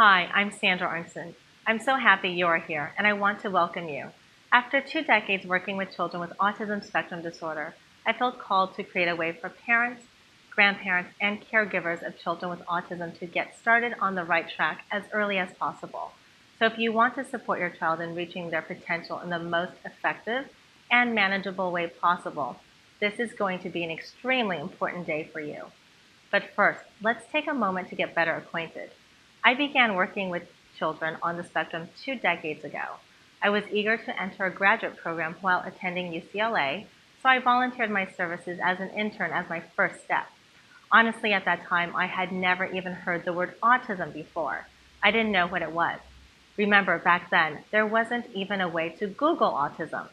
Hi, I'm Sandra Arnson. I'm so happy you are here, and I want to welcome you. After 2 decades working with children with autism spectrum disorder, I felt called to create a way for parents, grandparents, and caregivers of children with autism to get started on the right track as early as possible. So if you want to support your child in reaching their potential in the most effective and manageable way possible, this is going to be an extremely important day for you. But first, let's take a moment to get better acquainted. I began working with children on the spectrum 2 decades ago. I was eager to enter a graduate program while attending UCLA, so I volunteered my services as an intern as my first step. Honestly, at that time, I had never even heard the word autism before. I didn't know what it was. Remember, back then, there wasn't even a way to Google autism.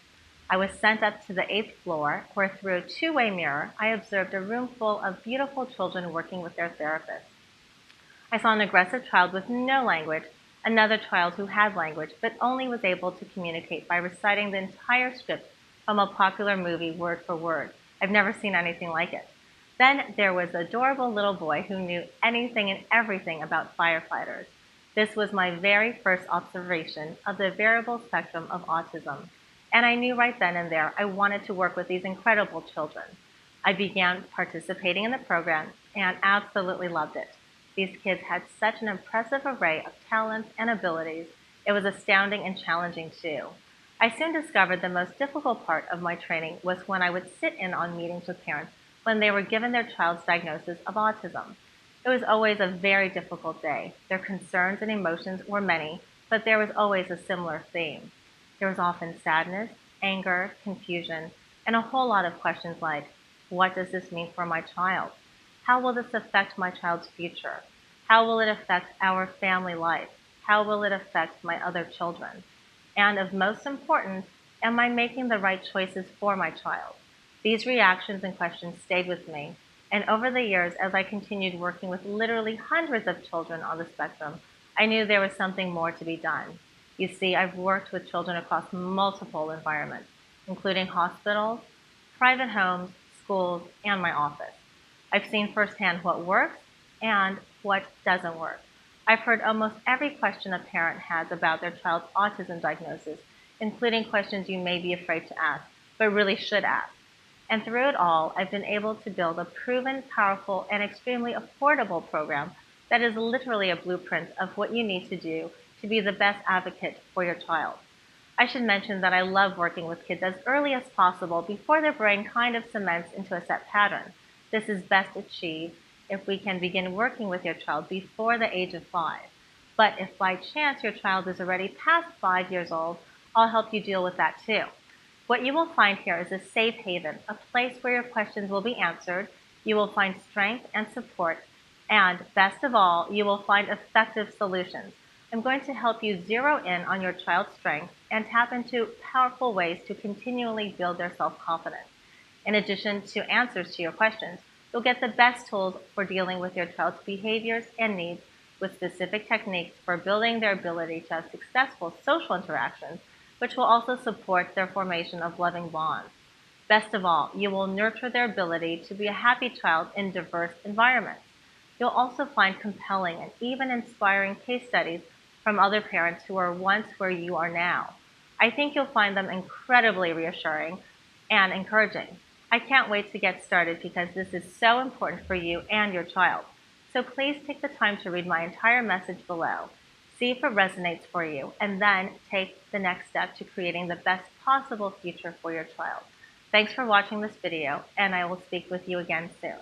I was sent up to the 8th floor, where through a two-way mirror, I observed a room full of beautiful children working with their therapists. I saw an aggressive child with no language, another child who had language but only was able to communicate by reciting the entire script from a popular movie word for word. I've never seen anything like it. Then there was an adorable little boy who knew anything and everything about firefighters. This was my very first observation of the variable spectrum of autism, and I knew right then and there I wanted to work with these incredible children. I began participating in the program and absolutely loved it. These kids had such an impressive array of talents and abilities. It was astounding and challenging too. I soon discovered the most difficult part of my training was when I would sit in on meetings with parents when they were given their child's diagnosis of autism. It was always a very difficult day. Their concerns and emotions were many, but there was always a similar theme. There was often sadness, anger, confusion, and a whole lot of questions like, what does this mean for my child? How will this affect my child's future? How will it affect our family life? How will it affect my other children? And of most importance, am I making the right choices for my child? These reactions and questions stayed with me, and over the years, as I continued working with literally hundreds of children on the spectrum, I knew there was something more to be done. You see, I've worked with children across multiple environments, including hospitals, private homes, schools, and my office. I've seen firsthand what works and what doesn't work. I've heard almost every question a parent has about their child's autism diagnosis, including questions you may be afraid to ask, but really should ask. And through it all, I've been able to build a proven, powerful, and extremely affordable program that is literally a blueprint of what you need to do to be the best advocate for your child. I should mention that I love working with kids as early as possible before their brain kind of cements into a set pattern. This is best achieved if we can begin working with your child before the age of 5. But if by chance your child is already past 5 years old, I'll help you deal with that too. What you will find here is a safe haven, a place where your questions will be answered, you will find strength and support, and best of all, you will find effective solutions. I'm going to help you zero in on your child's strengths and tap into powerful ways to continually build their self-confidence. In addition to answers to your questions, you'll get the best tools for dealing with your child's behaviors and needs with specific techniques for building their ability to have successful social interactions, which will also support their formation of loving bonds. Best of all, you will nurture their ability to be a happy child in diverse environments. You'll also find compelling and even inspiring case studies from other parents who were once where you are now. I think you'll find them incredibly reassuring and encouraging. I can't wait to get started because this is so important for you and your child. So please take the time to read my entire message below. See if it resonates for you, and then take the next step to creating the best possible future for your child. Thanks for watching this video, and I will speak with you again soon.